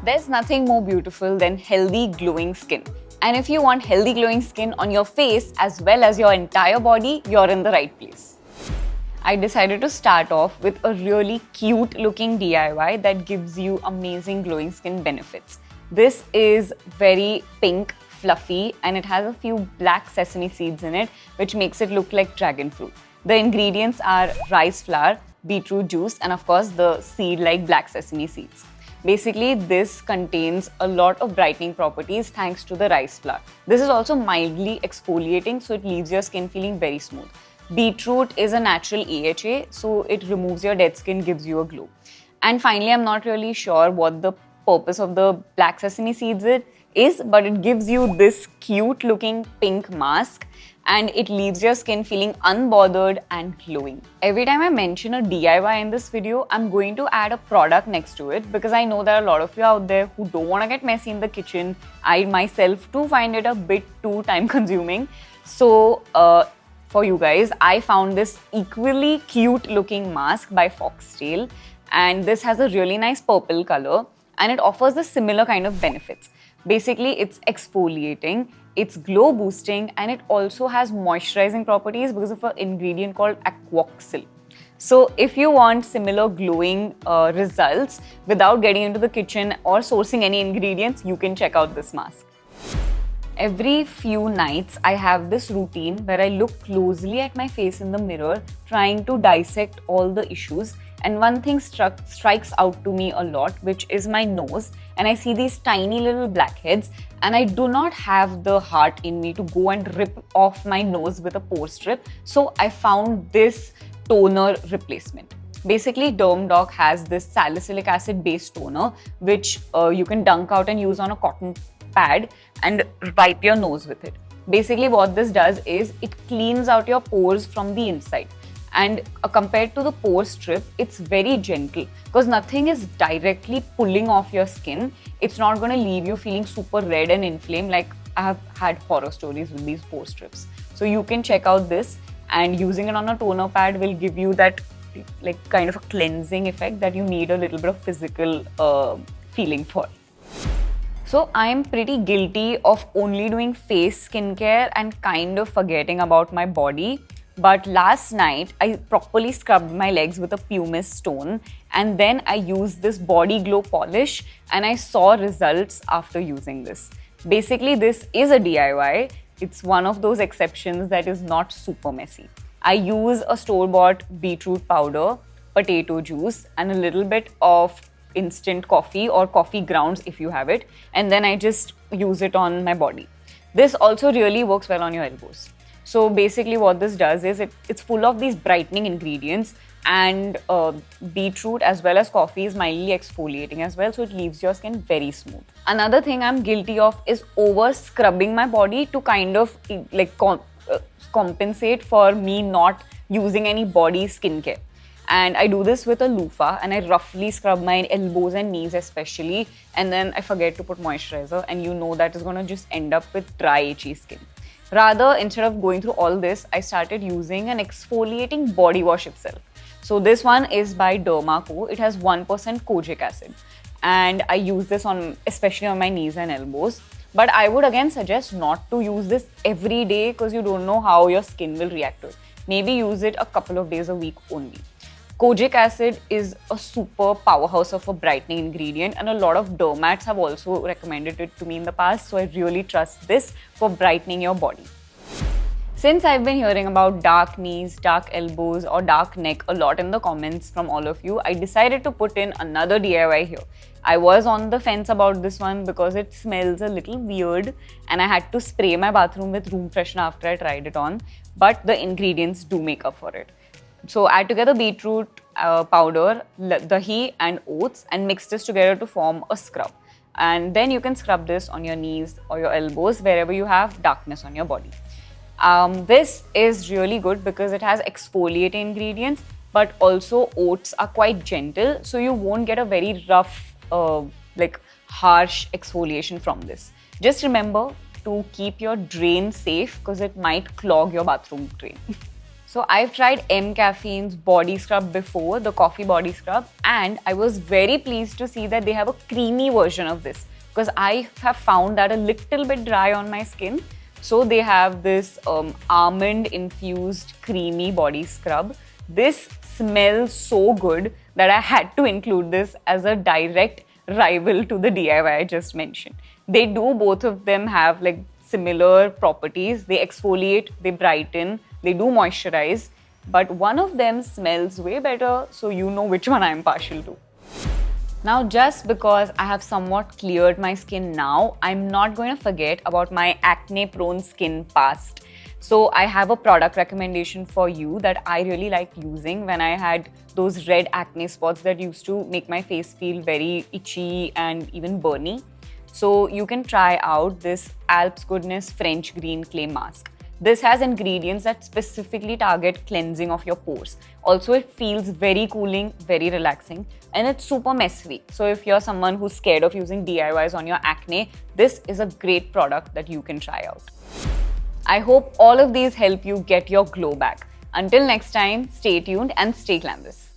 There's nothing more beautiful than healthy glowing skin. And if you want healthy glowing skin on your face as well as your entire body, you're in the right place. I decided to start off with a really cute looking DIY that gives you amazing glowing skin benefits. This is very pink, fluffy, and it has a few black sesame seeds in it, which makes it look like dragon fruit. The ingredients are rice flour, beetroot juice, and of course the seed like black sesame seeds. Basically, this contains a lot of brightening properties thanks to the rice flour. This is also mildly exfoliating, so it leaves your skin feeling very smooth. Beetroot is a natural AHA, so it removes your dead skin, gives you a glow. And finally, I'm not really sure what the purpose of the black sesame seeds is, but it gives you this cute looking pink mask and it leaves your skin feeling unbothered and glowing. Every time I mention a DIY in this video, I'm going to add a product next to it because I know there are a lot of you out there who don't want to get messy in the kitchen. I myself too find it a bit too time consuming. So for you guys, I found this equally cute looking mask by Foxtail, and this has a really nice purple color and it offers a similar kind of benefits. Basically, it's exfoliating, it's glow boosting, and it also has moisturizing properties because of an ingredient called aquoxyl. So if you want similar glowing results without getting into the kitchen or sourcing any ingredients, you can check out this mask. Every few nights, I have this routine where I look closely at my face in the mirror, trying to dissect all the issues. And one thing strikes out to me a lot, which is my nose. And I see these tiny little blackheads, and I do not have the heart in me to go and rip off my nose with a pore strip. So I found this toner replacement. Basically, DermDoc has this salicylic acid based toner, which you can dunk out and use on a cotton pad and wipe your nose with it. Basically, what this does is it cleans out your pores from the inside. And compared to the pore strip, it's very gentle because nothing is directly pulling off your skin. It's not going to leave you feeling super red and inflamed like I have had horror stories with these pore strips. So you can check out this, and using it on a toner pad will give you that like kind of a cleansing effect that you need a little bit of physical feeling for. So I'm pretty guilty of only doing face skincare and kind of forgetting about my body. But last night, I properly scrubbed my legs with a pumice stone, and then I used this body glow polish and I saw results after using this. Basically, this is a DIY. It's one of those exceptions that is not super messy. I use a store-bought beetroot powder, potato juice, and a little bit of instant coffee or coffee grounds if you have it, and then I just use it on my body. This also really works well on your elbows. So basically what this does is it's full of these brightening ingredients, and beetroot as well as coffee is mildly exfoliating as well, so it leaves your skin very smooth. Another thing I'm guilty of is over scrubbing my body to kind of like compensate for me not using any body skincare. And I do this with a loofah, and I roughly scrub my elbows and knees especially, and then I forget to put moisturizer, and you know that is going to just end up with dry, itchy skin. Rather, instead of going through all this, I started using an exfoliating body wash itself. So this one is by Dermaco. It has 1% kojic acid, and I use this on especially on my knees and elbows. But I would again suggest not to use this every day because you don't know how your skin will react to it. Maybe use it a couple of days a week only. Kojic acid is a super powerhouse of a brightening ingredient, and a lot of dermats have also recommended it to me in the past, so I really trust this for brightening your body. Since I've been hearing about dark knees, dark elbows, or dark neck a lot in the comments from all of you, I decided to put in another DIY here. I was on the fence about this one because it smells a little weird and I had to spray my bathroom with room freshener after I tried it on, but the ingredients do make up for it. So add together beetroot powder, dahi and oats, and mix this together to form a scrub. And then you can scrub this on your knees or your elbows, wherever you have darkness on your body. This is really good because it has exfoliating ingredients, but also oats are quite gentle, so you won't get a very rough, harsh exfoliation from this. Just remember to keep your drain safe because it might clog your bathroom drain. So I've tried M Caffeine's body scrub before, the coffee body scrub, and I was very pleased to see that they have a creamy version of this because I have found that a little bit dry on my skin. So they have this almond infused creamy body scrub. This smells so good that I had to include this as a direct rival to the DIY I just mentioned. They do, both of them have like similar properties. They exfoliate, they brighten, they do moisturize, but one of them smells way better, so you know which one I'm partial to. Now, just because I have somewhat cleared my skin now, I'm not going to forget about my acne-prone skin past. So I have a product recommendation for you that I really liked using when I had those red acne spots that used to make my face feel very itchy and even burny. So you can try out this Alps Goodness French Green Clay Mask. This has ingredients that specifically target cleansing of your pores. Also, it feels very cooling, very relaxing, and it's super mess-free. So if you're someone who's scared of using DIYs on your acne, this is a great product that you can try out. I hope all of these help you get your glow back. Until next time, stay tuned and stay glamorous.